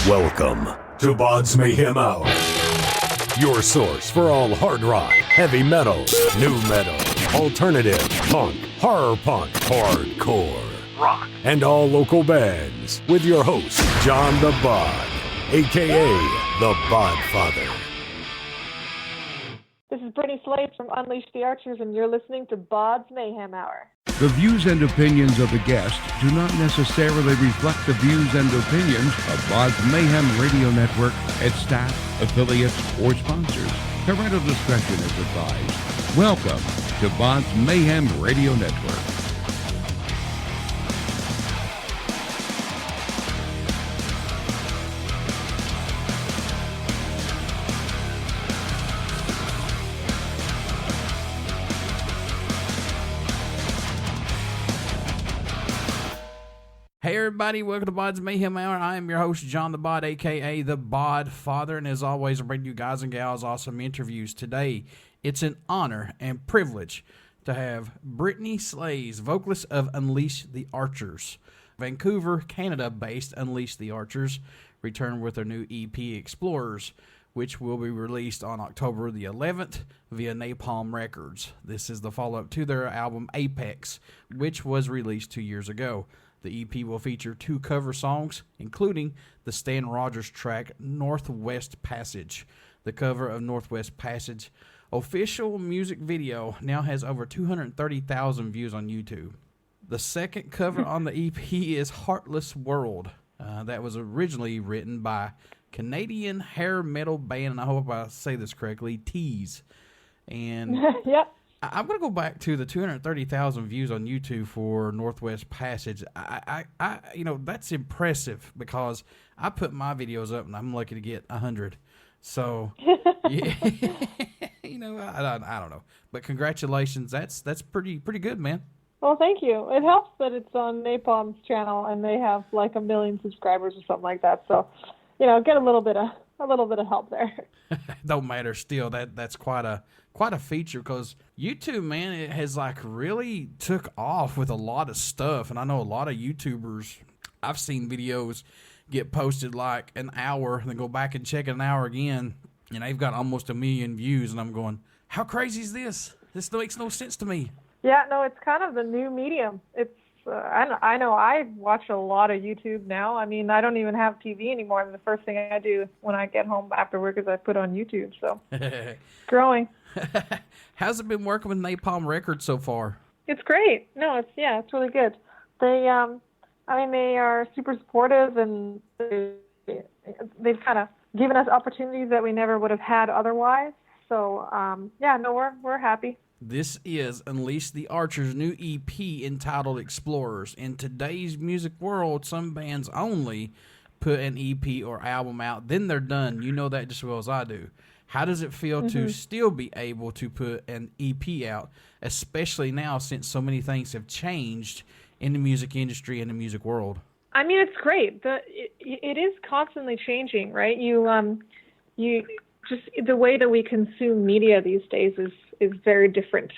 Welcome to BODS Mayhem Hour, your source for all hard rock, heavy metal, new metal, alternative, punk, horror punk, hardcore, rock, and all local bands, with your host, John the Bod, a.k.a. the Bodfather. This is Brittney Slayes from Unleash the Archers, and you're listening to BODS Mayhem Hour. The views and opinions of the guest do not necessarily reflect the views and opinions of BODS Mayhem Radio Network, its staff, affiliates, or sponsors. Parental discretion is advised. Welcome to BODS Mayhem Radio Network. Hey everybody, welcome to BODS Mayhem Hour. I am your host, John the Bod, a.k.a. the Bodfather, and as always, I bring you guys and gals awesome interviews. Today, it's an honor and privilege to have Brittney Slayes, vocalist of Unleash the Archers. Vancouver, Canada-based Unleash the Archers return with their new EP, Explorers, which will be released on October the 11th via Napalm Records. This is the follow-up to their album, Apex, which was released 2 years ago. The EP will feature 2 cover songs, including the Stan Rogers track, Northwest Passage. The cover of Northwest Passage official music video now has over 230,000 views on YouTube. The second cover on the EP is Heartless World. That was originally written by Canadian hair metal band, and I hope I say this correctly, Teaze. And Yep. I'm going to go back to the 230,000 views on YouTube for Northwest Passage. I that's impressive because I put my videos up and I'm lucky to get 100. So, yeah, I don't know. But congratulations. That's pretty good, man. Well, thank you. It helps that it's on Napalm's channel and they have like 1 million subscribers or something like that. So, get a little bit of help there. Don't matter. Still, that's quite a feature because YouTube, man, it has like really took off with a lot of stuff. And I know a lot of YouTubers, I've seen videos get posted like an hour and then go back and check it an hour again. And they've got almost 1 million views. And I'm going, how crazy is this? This makes no sense to me. Yeah, no, it's kind of the new medium. It's I know I watch a lot of YouTube now. I mean, I don't even have TV anymore. And the first thing I do when I get home after work is I put on YouTube. So it's growing. How's it been working with Napalm Records so far? It's great. No, it's really good. They, they are super supportive, and they've kind of given us opportunities that we never would have had otherwise. So, we're happy. This is Unleash the Archers' new EP entitled Explorers. In today's music world, some bands only put an EP or album out, then they're done. You know that just as well as I do. How does it feel to still be able to put an EP out, especially now since so many things have changed in the music industry and the music world? I mean, it's great. It is constantly changing, right? You just the way that we consume media these days is very different.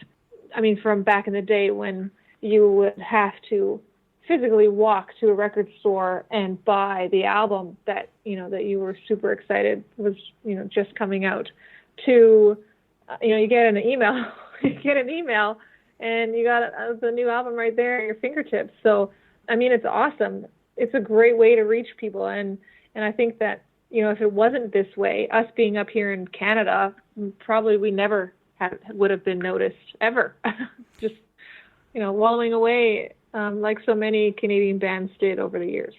I mean, from back in the day when you would have to physically walk to a record store and buy the album that you were super excited was just coming out, to you get an email and you got the new album right there at your fingertips. So I mean, it's awesome. It's a great way to reach people, and I think that if it wasn't this way, us being up here in Canada, probably we never would have been noticed ever. Just wallowing away like so many Canadian bands did over the years.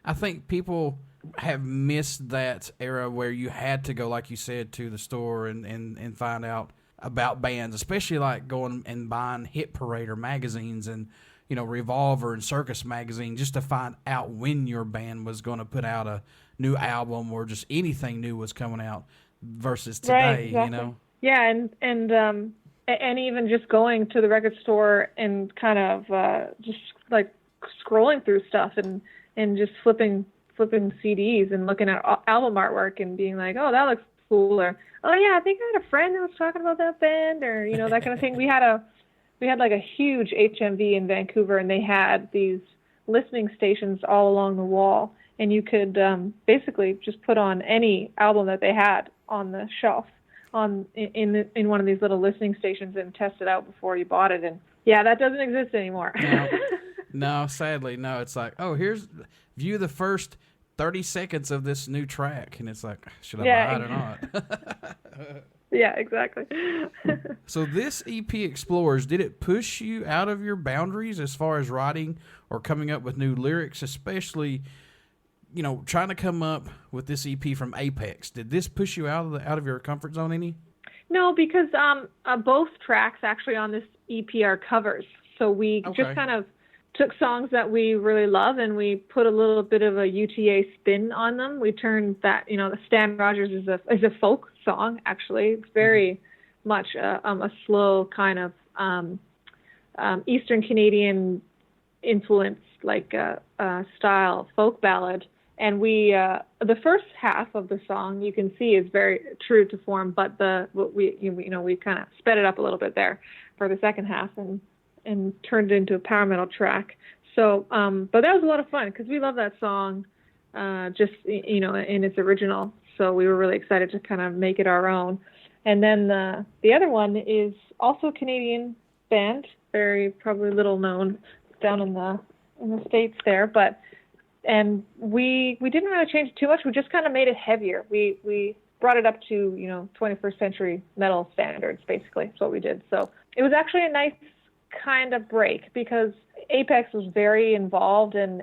I think people have missed that era where you had to go, like you said, to the store and find out about bands, especially like going and buying Hit Parade or magazines and Revolver and Circus magazine just to find out when your band was going to put out a new album or just anything new was coming out versus today. Right, exactly. Yeah, and even just going to the record store and kind of just like scrolling through stuff and just flipping CDs and looking at album artwork and being like, oh, that looks cool, or oh yeah, I think I had a friend that was talking about that band, or that kind of thing. We had like a huge HMV in Vancouver, and they had these listening stations all along the wall, and you could basically just put on any album that they had on the shelf in one of these little listening stations and test it out before you bought it. And yeah, that doesn't exist anymore. No, sadly, no. It's like, oh, here's view the first 30 seconds of this new track, and it's like, should I buy it or not? Yeah, exactly. So this EP Explorers, did it push you out of your boundaries as far as writing or coming up with new lyrics, especially, you know, trying to come up with this EP from Apex? Did this push you out of your comfort zone any? No, because both tracks actually on this EP are covers. So we just kind of took songs that we really love and we put a little bit of a UTA spin on them. We turned that, you know, the Stan Rogers is a folk song, actually. It's very much a slow kind of Eastern Canadian influence, like style folk ballad. And we the first half of the song you can see is very true to form, but we kind of sped it up a little bit there for the second half and turned it into a power metal track. So, but that was a lot of fun because we love that song, just, you know, in its original. So we were really excited to kind of make it our own. And then the other one is also a Canadian band, very probably little known down in the States there, and we didn't really change it too much. We just kind of made it heavier. We brought it up to, you know, 21st century metal standards, basically. That's what we did. So it was actually a nice kind of break because Apex was very involved, and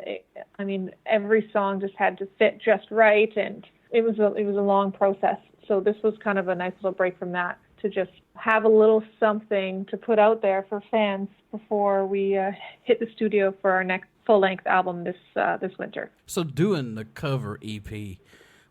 every song just had to fit just right, and it was a long process. So this was kind of a nice little break from that, to just have a little something to put out there for fans before we hit the studio for our next full-length album this winter. So doing the cover EP,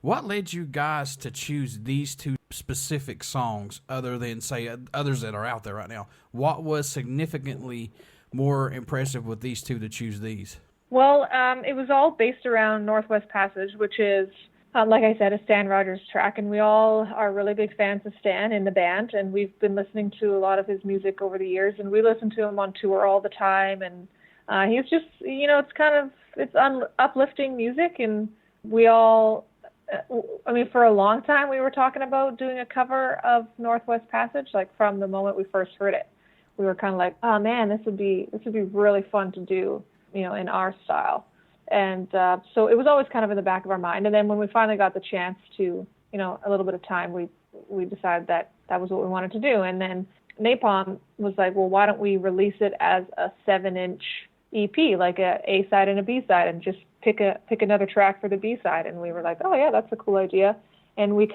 what led you guys to choose these two specific songs other than, say, others that are out there right now? What was significantly more impressive with these two to choose these? Well, it was all based around Northwest Passage, which is, like I said, a Stan Rogers track, and we all are really big fans of Stan in the band, and we've been listening to a lot of his music over the years, and we listen to him on tour all the time, and he's just, you know, it's uplifting music, and we all, for a long time we were talking about doing a cover of Northwest Passage, like from the moment we first heard it. We were kind of like, oh man, this would be really fun to do, you know, in our style. And so it was always kind of in the back of our mind. And then when we finally got the chance to, you know, a little bit of time, we decided that was what we wanted to do. And then Napalm was like, well, why don't we release it as a 7-inch EP, like a A-side and a B-side, and just pick another track for the B-side. And we were like, oh yeah, that's a cool idea. And we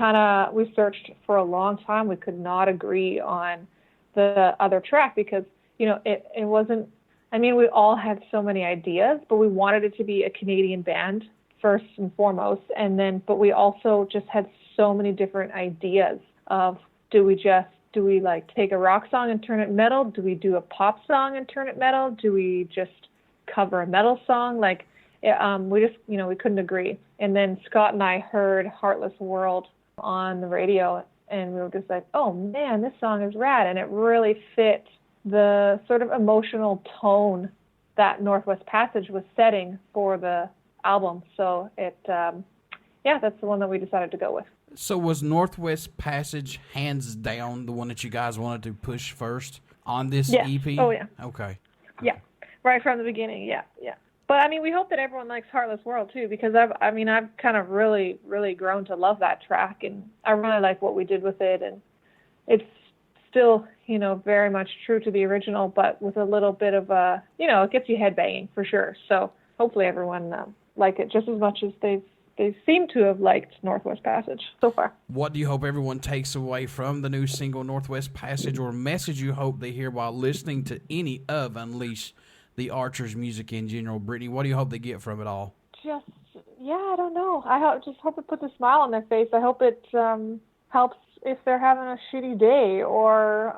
searched for a long time. We could not agree on the other track because, you know, it wasn't, we all had so many ideas, but we wanted it to be a Canadian band first and foremost. But we also just had so many different ideas of, do we like take a rock song and turn it metal? Do we do a pop song and turn it metal? Do we just cover a metal song? Like, we just, you know, we couldn't agree. And then Scott and I heard Heartless World on the radio, and we were just like, oh man, this song is rad. And it really fit the sort of emotional tone that Northwest Passage was setting for the album. So that's the one that we decided to go with. So was Northwest Passage hands down the one that you guys wanted to push first on this EP? Oh yeah. Okay. Yeah, right from the beginning. Yeah. But we hope that everyone likes Heartless World too, because I've kind of really, really grown to love that track, and I really like what we did with it, and it's still, you know, very much true to the original, but with a little bit of a, you know, it gets you headbanging for sure. So hopefully everyone like it just as much as they seem to have liked Northwest Passage so far. What do you hope everyone takes away from the new single Northwest Passage, or message you hope they hear while listening to any of Unleash the Archers' music in general? Brittney, what do you hope they get from it all? I don't know. I just hope it puts a smile on their face. I hope it helps if they're having a shitty day, or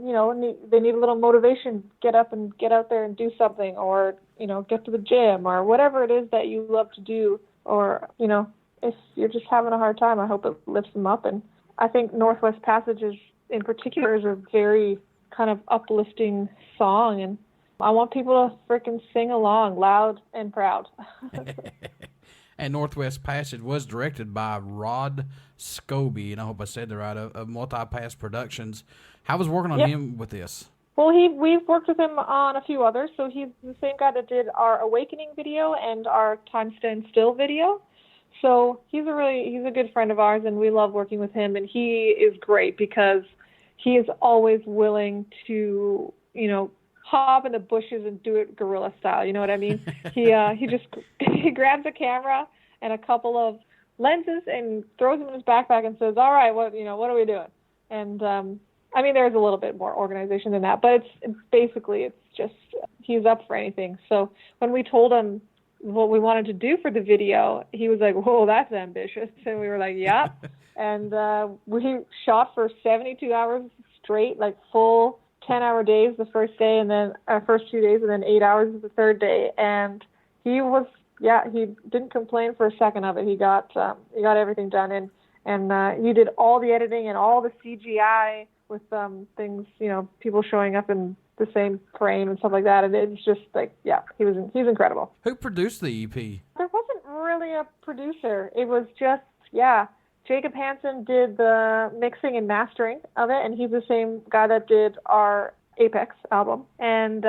you know, they need a little motivation, get up and get out there and do something, or, you know, get to the gym, or whatever it is that you love to do. Or, you know, if you're just having a hard time, I hope it lifts them up. And I think Northwest Passage in particular is a very kind of uplifting song, and I want people to freaking sing along loud and proud. And Northwest Passage was directed by Rod Scobie, and I hope I said that right, of Multipass Productions. How was working on him with this? Well, we've worked with him on a few others. So he's the same guy that did our Awakening video and our Time Stand Still video. So he's a good friend of ours, and we love working with him. And he is great because he is always willing to, hop in the bushes and do it guerrilla style. You know what I mean? he grabs a camera and a couple of lenses and throws them in his backpack and says, "All right, what are we doing?" And there's a little bit more organization than that, but it's just he's up for anything. So when we told him what we wanted to do for the video, he was like, "Whoa, that's ambitious." And we were like, "Yeah." And we shot for 72 hours straight, like full 10-hour days the first day, and then first 2 days, and then 8 hours the third day. And he didn't complain for a second of it. He got everything done, and he did all the editing and all the CGI with things, people showing up in the same frame and stuff like that. And it's just like, he's incredible. Who produced the EP? There wasn't really a producer. It was just, Jacob Hansen did the mixing and mastering of it, and he's the same guy that did our Apex album. And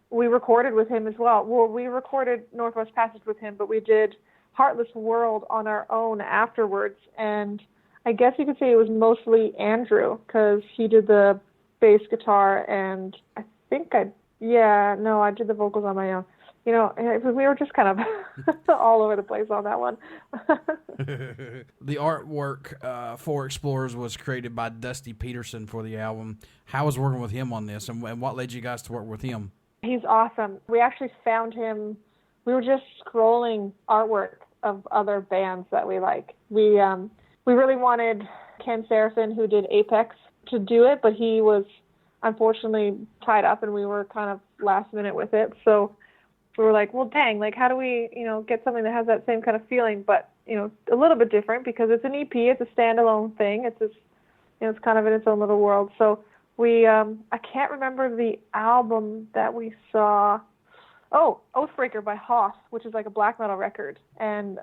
we recorded with him as well. Well, we recorded Northwest Passage with him, but we did Heartless World on our own afterwards. And I guess you could say it was mostly Andrew, because he did the bass guitar, and I did the vocals on my own. We were just kind of all over the place on that one. The artwork for Explorers was created by Dusty Peterson for the album. How was working with him on this, and what led you guys to work with him? He's awesome. We actually found him. We were just scrolling artwork of other bands that we like. We really wanted Ken Seraphin, who did Apex, to do it, but he was unfortunately tied up, and we were kind of last minute with it. So we were like, well, dang, like, how do we, get something that has that same kind of feeling, but, a little bit different, because it's an EP, it's a standalone thing. It's just, it's kind of in its own little world. So we, I can't remember the album that we saw. Oh, Oathbreaker by Hoss, which is like a black metal record. And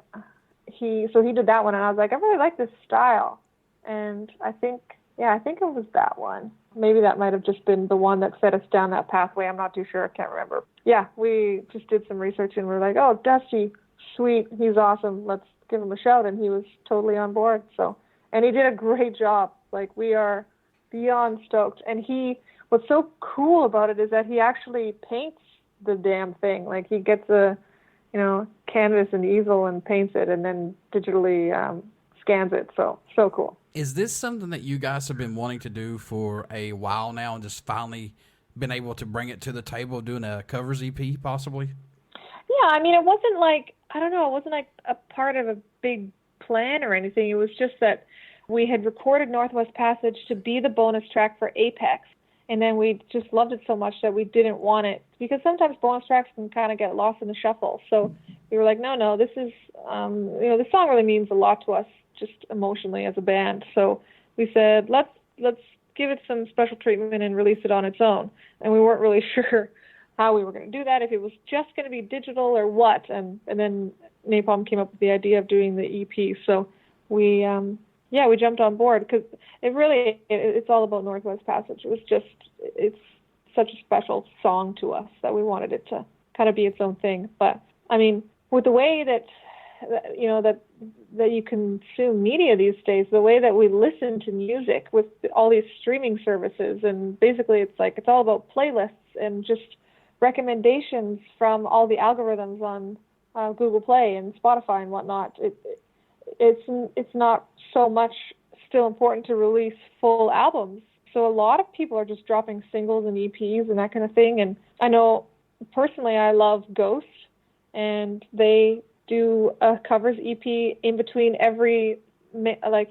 he did that one, and I was like, I really like this style. And I think it was that one. Maybe that might have just been the one that set us down that pathway. I'm not too sure. I can't remember. Yeah, we just did some research, and we're like, oh, Dusty, sweet, he's awesome. Let's give him a shout. And he was totally on board. So, and he did a great job. Like, we are beyond stoked. And what's so cool about it is that he actually paints the damn thing. Like, he gets a, canvas and easel and paints it, and then digitally scans it. So cool. Is this something that you guys have been wanting to do for a while now, and just finally been able to bring it to the table, doing a covers EP possibly? Yeah, it wasn't like, it wasn't like a part of a big plan or anything. It was just that we had recorded Northwest Passage to be the bonus track for Apex, and then we just loved it so much that we didn't want it, because sometimes bonus tracks can kind of get lost in the shuffle. So we were like, no, this is, the song really means a lot to us, just emotionally as a band. So we said, let's give it some special treatment and release it on its own. And we weren't really sure how we were going to do that, if it was just going to be digital or what. And then Napalm came up with the idea of doing the EP. So we jumped on board, because it's all about Northwest Passage. It's such a special song to us that we wanted it to kind of be its own thing. But with the way that you consume media these days, the way that we listen to music with all these streaming services, and basically it's all about playlists and just recommendations from all the algorithms on Google Play and Spotify and whatnot. It's not so much still important to release full albums. So a lot of people are just dropping singles and EPs and that kind of thing. And I know personally I love Ghost, and they do a covers EP in between every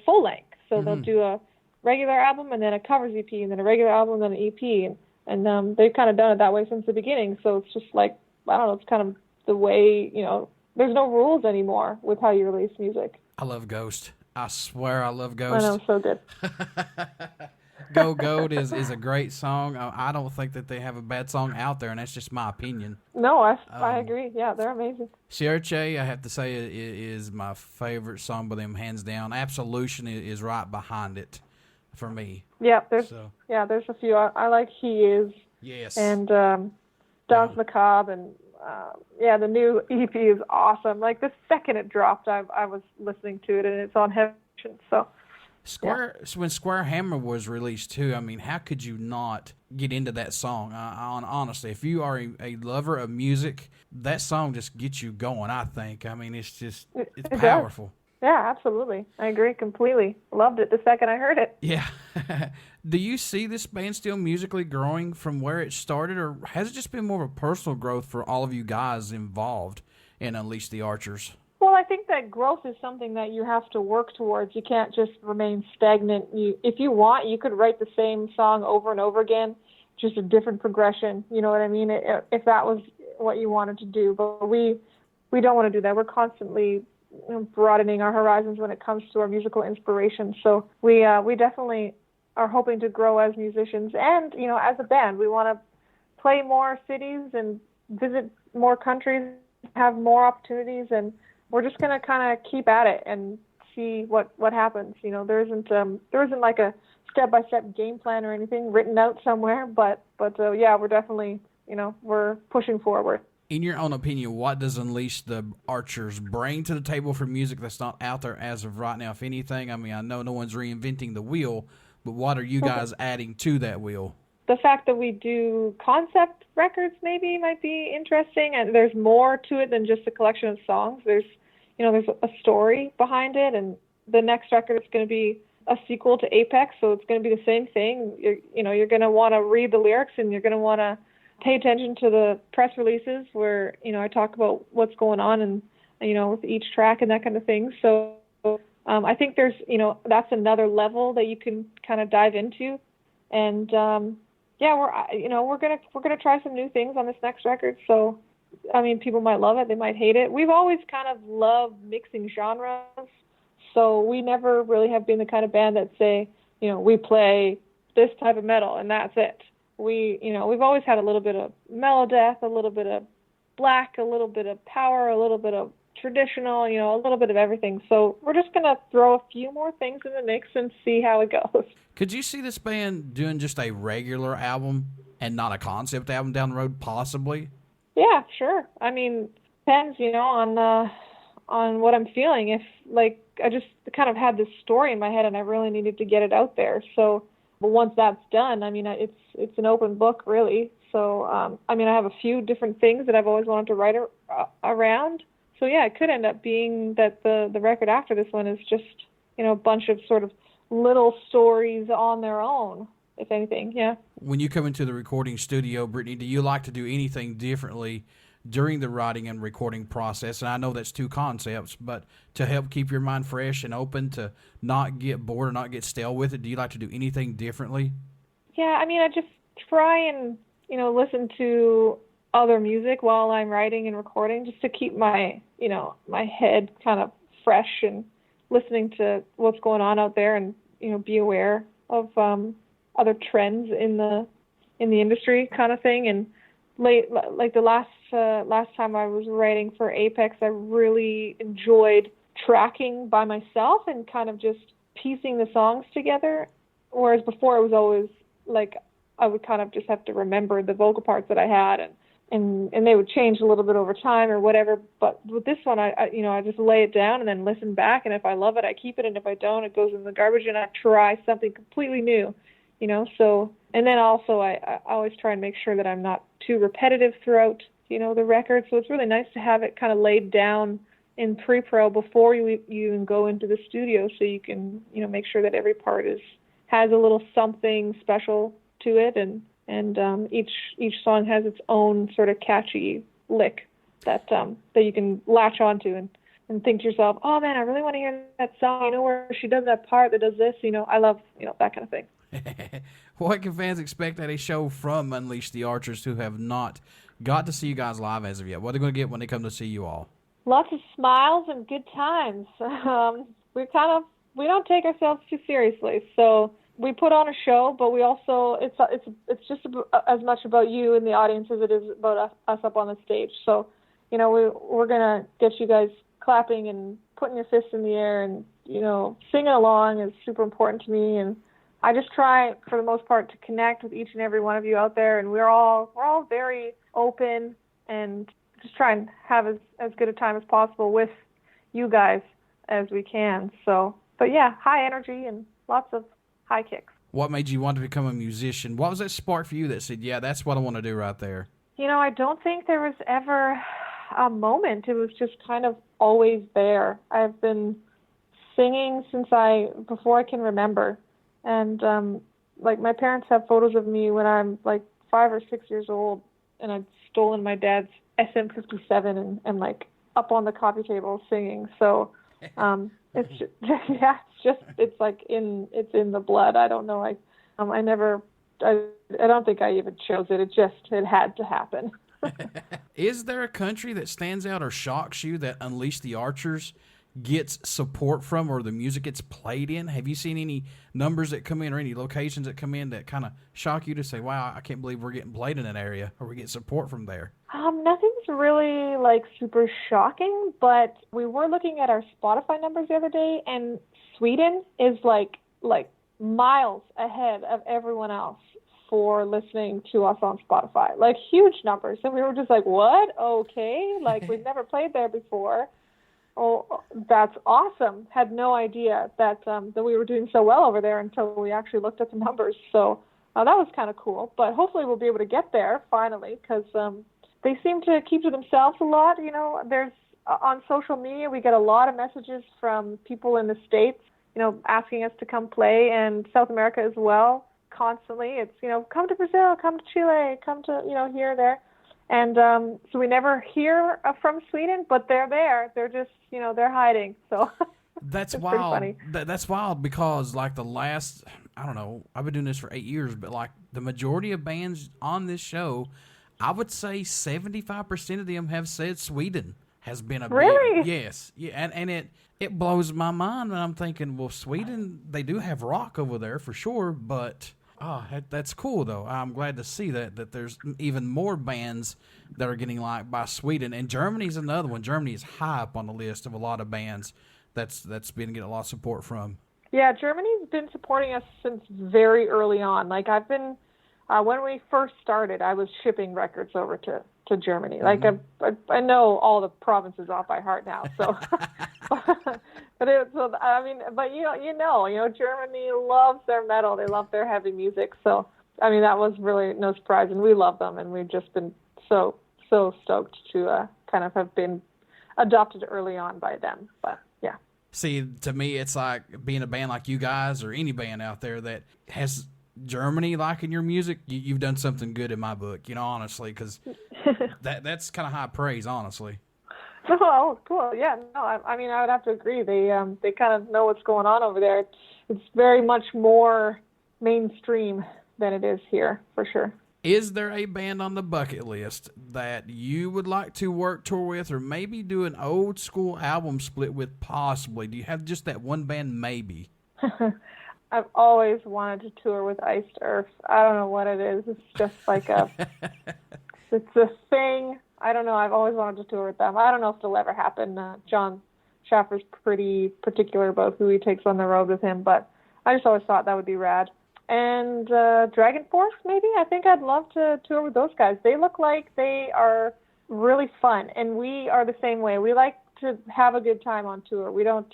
full length. So they'll do a regular album and then a covers EP and then a regular album and then an EP. And they've kind of done it that way since the beginning. So it's just like, I don't know, it's kind of the way, there's no rules anymore with how you release music. I love Ghost. I swear I love Ghost. I know, so good. Go Gold is a great song. I don't think that they have a bad song out there, and that's just my opinion. No, I agree. Yeah, they're amazing. Searche, I have to say, is my favorite song by them, hands down. Absolution is right behind it for me. Yeah, there's a few. I like He Is. Yes. And Danse Macabre, and the new EP is awesome. Like the second it dropped, I was listening to it, and it's on Heaven. So when Square Hammer was released too, I mean, how could you not get into that song? Honestly, if you are a lover of music, that song just gets you going, I think. I mean, it's powerful. Does. Yeah, absolutely. I agree completely. Loved it the second I heard it. Yeah. Do you see this band still musically growing from where it started, or has it just been more of a personal growth for all of you guys involved in Unleash the Archers? Well, I think that growth is something that you have to work towards. You can't just remain stagnant. If you want, you could write the same song over and over again, just a different progression. You know what I mean? If that was what you wanted to do. But we don't want to do that. We're constantly broadening our horizons when it comes to our musical inspiration. So we definitely are hoping to grow as musicians, and as a band, we want to play more cities and visit more countries, have more opportunities, and we're just going to kind of keep at it and see what happens. There isn't like a step-by-step game plan or anything written out somewhere, but we're definitely we're pushing forward. In your own opinion, what does Unleash the Archers bring to the table for music that's not out there as of right now, if anything? I mean, I know no one's reinventing the wheel, but what are you guys adding to that wheel? The fact that we do concept records maybe might be interesting, and there's more to it than just a collection of songs. There's a story behind it, and the next record is going to be a sequel to Apex, so it's going to be the same thing. You're going to want to read the lyrics, and you're going to want to pay attention to the press releases where, I talk about what's going on and, with each track and that kind of thing. So I think there's, that's another level that you can kind of dive into. And, we're going to try some new things on this next record. So, I mean, people might love it. They might hate it. We've always kind of loved mixing genres. So we never really have been the kind of band that say, we play this type of metal and that's it. We've always had a little bit of melodeath, a little bit of black, a little bit of power, a little bit of traditional, a little bit of everything. So we're just going to throw a few more things in the mix and see how it goes. Could you see this band doing just a regular album and not a concept album down the road, possibly? Yeah, sure. I mean, depends, on what I'm feeling. If, I just kind of had this story in my head and I really needed to get it out there. So, but once that's done, I mean, it's an open book, really. So, I have a few different things that I've always wanted to write around. So, yeah, it could end up being that the record after this one is just, a bunch of sort of little stories on their own, if anything, yeah. When you come into the recording studio, Brittney, do you like to do anything differently during the writing and recording process? And I know that's two concepts, but to help keep your mind fresh and open, to not get bored or not get stale with it, do you like to do anything differently? Yeah, I just try and, listen to other music while I'm writing and recording, just to keep my, my head kind of fresh and listening to what's going on out there and, be aware of other trends in the industry kind of thing. And the last time I was writing for Apex, I really enjoyed tracking by myself and kind of just piecing the songs together. Whereas before it was always like I would kind of just have to remember the vocal parts that I had and they would change a little bit over time or whatever. But with this one, I just lay it down and then listen back. And if I love it, I keep it. And if I don't, it goes in the garbage and I try something completely new, So, and then also I always try and make sure that I'm not too repetitive throughout, the record. So it's really nice to have it kind of laid down in pre-pro before you even go into the studio, so you can, make sure that every part has a little something special to it, and each song has its own sort of catchy lick that you can latch onto and think to yourself, oh man, I really want to hear that song, where she does that part that does this, I love, that kind of thing. What can fans expect at a show from Unleash the Archers who have not got to see you guys live as of yet? What are they going to get when they come to see you all? Lots of smiles and good times. We don't take ourselves too seriously, so we put on a show, but we also it's just as much about you in the audience as it is about us up on the stage. So, you know, we're gonna get you guys clapping and putting your fists in the air, and you know, singing along is super important to me. And I just try, for the most part, to connect with each and every one of you out there, and we're all very open and just try and have as good a time as possible with you guys as we can. So, but yeah, high energy and lots of high kicks. What made you want to become a musician? What was that spark for you that said, yeah, that's what I want to do right there? You know, I don't think there was ever a moment. It was just kind of always there. I've been singing before I can remember. And, like, my parents have photos of me when I'm, like, 5 or 6 years old, and I'd stolen my dad's SM57 and like, up on the coffee table singing. So, it's just, yeah, it's like it's in the blood. I don't know. I don't think I even chose it. It had to happen. Is there a country that stands out or shocks you that Unleash the Archers gets support from, or the music gets played in? Have you seen any numbers that come in or any locations that come in that kind of shock you to say, wow, I can't believe we're getting played in that area, or we get support from there? Nothing's really like super shocking, but we were looking at our Spotify numbers the other day, and Sweden is like miles ahead of everyone else for listening to us on Spotify. Like, huge numbers. And we were just like, what? Okay. Like, we've never played there before. Oh, that's awesome. Had no idea that we were doing so well over there until we actually looked at the numbers. So that was kind of cool. But hopefully we'll be able to get there finally, because they seem to keep to themselves a lot. You know, there's on social media, we get a lot of messages from people in the States, you know, asking us to come play, and South America as well. Constantly, it's, you know, come to Brazil, come to Chile, come to, you know, here, there. And so we never hear from Sweden, but they're there. They're just, you know, they're hiding. So that's it's wild. Funny. That's wild, because like the last, I don't know, I've been doing this for 8 years, but like the majority of bands on this show, I would say 75% of them have said Sweden has been a really big, yes, yeah, and it blows my mind, and I'm thinking, well, Sweden, they do have rock over there for sure, but that's cool though. I'm glad to see that there's even more bands that are getting liked by Sweden, and Germany's another one. Germany is high up on the list of a lot of bands that's been getting a lot of support from. Yeah, Germany's been supporting us since very early on. Like, I've been when we first started, I was shipping records over to Germany. Like, I know all the provinces off by heart now. So, but you know, Germany loves their metal. They love their heavy music. So, I mean, that was really no surprise, and we love them, and we've just been so stoked to kind of have been adopted early on by them. But yeah. See, to me, it's like being a band like you guys, or any band out there that has Germany liking your music, you've done something good in my book, you know, honestly, because that's kind of high praise, honestly. Oh, cool. Yeah, no, I mean, I would have to agree. They kind of know what's going on over there. It's very much more mainstream than it is here, for sure. Is there a band on the bucket list that you would like to tour with, or maybe do an old school album split with, possibly? Do you have just that one band, maybe? I've always wanted to tour with Iced Earth. I don't know what it is. It's just like it's a thing. I don't know. I've always wanted to tour with them. I don't know if it'll ever happen. John Schaffer's pretty particular about who he takes on the road with him, but I just always thought that would be rad. And Dragon Force, maybe? I think I'd love to tour with those guys. They look like they are really fun, and we are the same way. We like to have a good time on tour. We don't.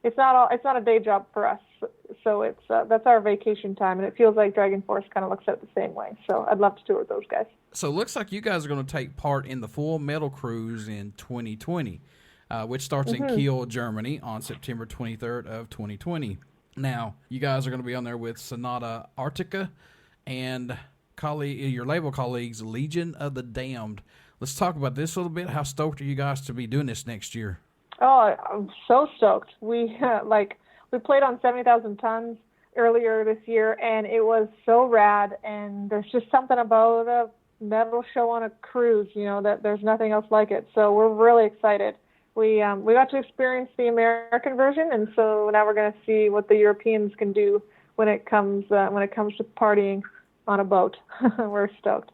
It's not a day job for us. So it's that's our vacation time, and it feels like Dragon Force kind of looks at it the same way. So I'd love to tour with those guys. So it looks like you guys are going to take part in the Full Metal Cruise in 2020, which starts in Kiel, Germany on September 23rd of 2020. Now, you guys are going to be on there with Sonata Arctica and your label colleagues, Legion of the Damned. Let's talk about this a little bit. How stoked are you guys to be doing this next year? Oh, I'm so stoked. We played on 70,000 Tons earlier this year, and it was so rad. And there's just something about a metal show on a cruise, you know, that there's nothing else like it. So we're really excited. We got to experience the American version, and so now we're going to see what the Europeans can do when it comes to partying on a boat. We're stoked.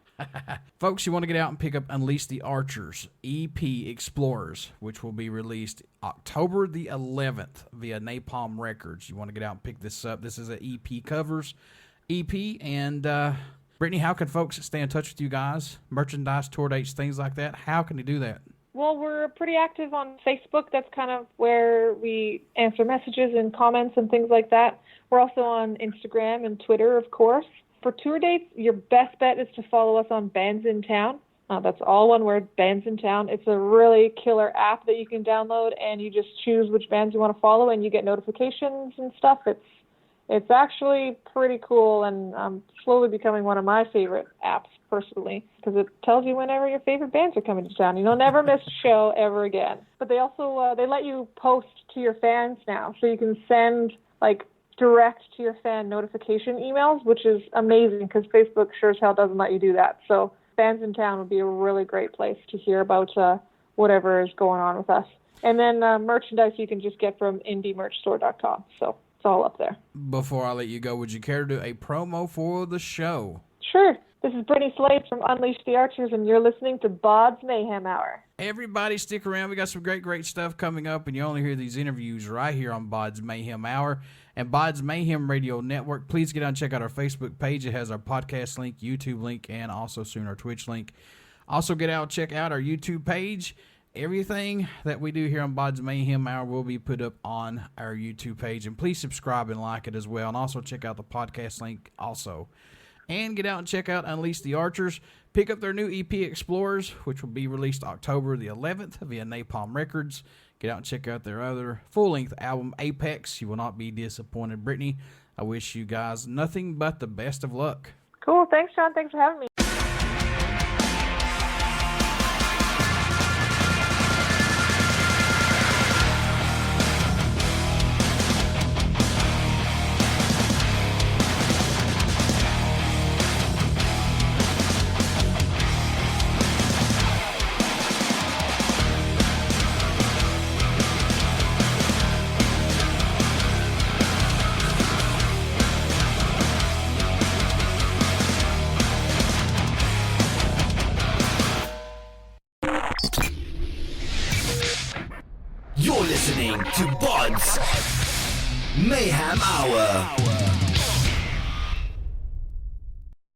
Folks, you want to get out and pick up Unleash the Archers EP Explorers, which will be released October the 11th via Napalm Records. You want to get out and pick this up. This is an EP covers EP. And Brittney, how can folks stay in touch with you guys? Merchandise, tour dates, things like that. How can they do that? Well, we're pretty active on Facebook. That's kind of where we answer messages and comments and things like that. We're also on Instagram and Twitter, of course. For tour dates, your best bet is to follow us on Bands in Town. That's all one word, Bands in Town. It's a really killer app that you can download, and you just choose which bands you want to follow, and you get notifications and stuff. It's actually pretty cool, and slowly becoming one of my favorite apps personally, because it tells you whenever your favorite bands are coming to town. You'll never miss a show ever again. But they also they let you post to your fans now, so you can send direct to your fan notification emails, which is amazing because Facebook sure as hell doesn't let you do that. So Bands in Town would be a really great place to hear about whatever is going on with us. And then merchandise you can just get from indiemerchstore.com. So it's all up there. Before I let you go, would you care to do a promo for the show? Sure. This is Brittney Slayes from Unleash the Archers, and you're listening to BODS Mayhem Hour. Everybody stick around. We got some great stuff coming up, and you only hear these interviews right here on BODS Mayhem Hour and BODS Mayhem Radio Network. Please get out and check out our Facebook page. It has our podcast link, YouTube link, and also soon our Twitch link. Also get out and check out our YouTube page. Everything that we do here on BODS Mayhem Hour will be put up on our YouTube page, and please subscribe and like it as well, and also check out the podcast link also. And get out and check out Unleash the Archers. Pick up their new EP Explorers, which will be released October the 11th via Napalm Records. Get out and check out their other full-length album, Apex. You will not be disappointed. Brittney, I wish you guys nothing but the best of luck. Cool. Thanks, Sean. Thanks for having me. You're listening to BODS Mayhem Hour.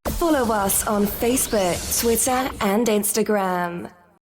Follow us on Facebook, Twitter, and Instagram.